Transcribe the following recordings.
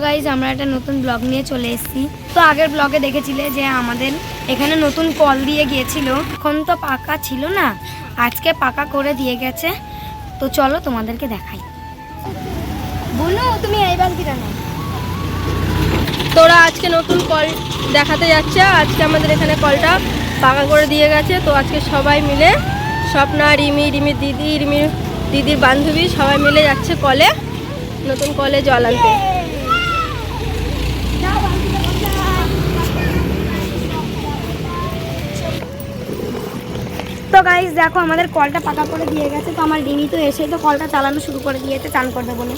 Guys আমরা একটা নতুন ব্লগ নিয়ে চলে এসেছি। তো আগের ব্লগে দেখেছিলে যে আমাদের এখানে নতুন কল দিয়ে গিয়েছিল, এখন তো পাকা ছিল না, আজকে পাকা করে দিয়ে গেছে। তো চলো তোমাদেরকে দেখাই। বুনু তুমি এই বালতিটা নাও। তোরা আজকে নতুন কল দেখাতে যাচ্ছে। আজকে আমাদের এখানে কলটা পাকা করে দিয়ে গেছে। তো আজকে সবাই মিলে, স্বপ্না, রিমির দিদির বান্ধবী সবাই মিলে যাচ্ছে কলে, নতুন কলে জল আনতে। তো গাইজ দেখো আমাদের কলটা পাকা করে দিয়ে গেছে। তো আমার রিমি তো এসে তো কলটা চালানো শুরু করে দিয়েছে চান করবে বলে।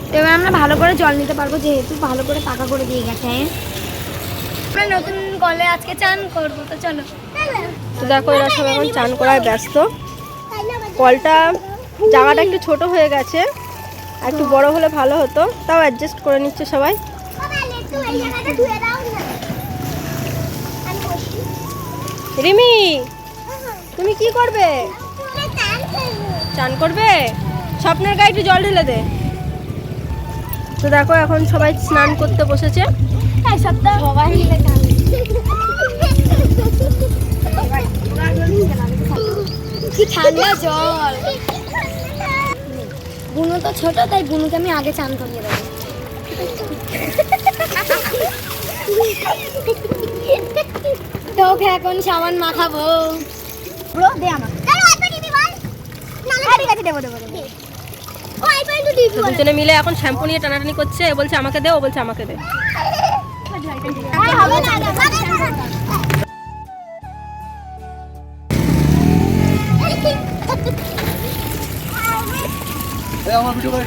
তো এবার আমরা ভালো করে জল নিতে পারবো যেহেতু ভালো করে পাকা করে দিয়ে গেছে। আমরা নতুন কলে আজকে চান করবো, তো চলো। তো দেখো এরা সব এখন চান করায় ব্যস্ত। কলটা জায়গাটা একটু ছোট হয়ে গেছে, আর একটু বড় হলে ভালো হতো, তাও অ্যাডজাস্ট করে নিচ্ছে সবাই। রিমি তুমি কি করবে? চান করবে? স্বপ্নের গায়ে একটু জল ঢেলে দে। তো দেখো এখন সবাই স্নান করতে বসেছে। সবাই মিলে কি ঠান্ডা জল। বুনু তো ছোট, তাই বুনুকে আমি আগে চান করিয়ে দেবো। তোকে এখন সাবান মাখাবো। ব্রো দে আমার। ঠিক আছে দেবো দেবো দেবো। দুজনে মিলে এখন শ্যাম্পু নিয়ে টানাটানি করছে। এ বলছে আমাকে দে, ও বলছে আমাকে দে।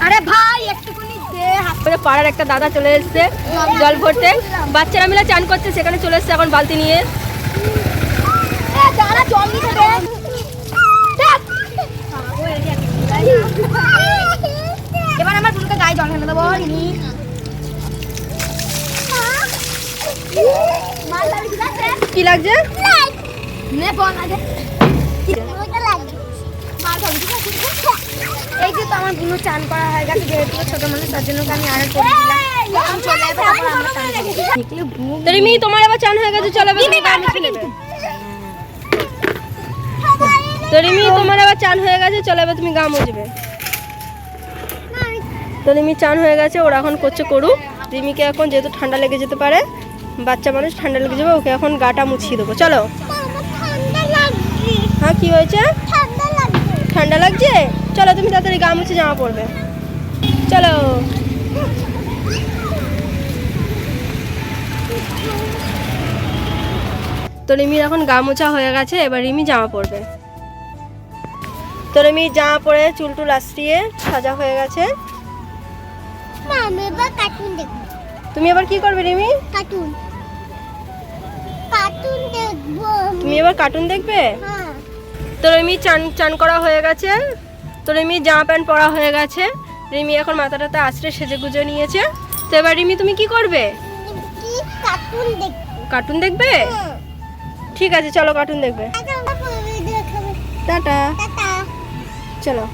আরে ভাই একটুখানি দে। পাড়ার একটা দাদা চলে এসছে জল ভরতে, বাচ্চারা মিলে চান করছে, সেখানে চলে এসছে এখন বালতি নিয়ে। জল নিতে দে। এবার আমার বুনুকে গায়ে জল ঢেলে দেবো। কি লাগছে? এই যে তো আমার বুনু চান করা হয়ে গেছে, যেহেতু ছোট মানুষ তার জন্য আমি আরো করে দিলাম। চলে যাবে, তারপর আমরা চান করবো। তো রিমি তোমার আবার চান হয়ে গেছে, চলো এবার তুমি গা মুছে নেবে। তো রিমি তোমার আবার চান হয়ে গেছে, চলো এবার তুমি গা মুছবে। তো রিমি চান হয়ে গেছে, ওরা এখন করছে করুক। রিমিকে এখন যেহেতু ঠান্ডা লেগে যেতে পারে, বাচ্চা মানুষ ঠান্ডা লেগে যাবে, ওকে এখন গাটা মুছিয়ে দেবো। চলো। হ্যাঁ কি হয়েছে? ঠান্ডা লাগছে? চলো তুমি তাড়াতাড়ি গা মুছে জামা পরবে, চলো। তো রিমির এখন গা মোছা হয়ে গেছে, এবার রিমি জামা পরবে। তো রিমি জামা পরে চুল টুল আশ্রিয়ে সাজা হয়ে গেছে। তুমি এবার কি করবে রিমি? তুমি এবার কার্টুন দেখবে? তো রিমি চান করা হয়ে গেছে। তো রিমি জামা প্যান্ট পরা হয়ে গেছে। রিমি এখন মাথাটাতে আশ্রে সেজে গুজে নিয়েছে। তো এবার রিমি তুমি কি করবে? কার্টুন দেখবে? ঠিক আছে চলো কার্টুন দেখবে। টাটা। চলো।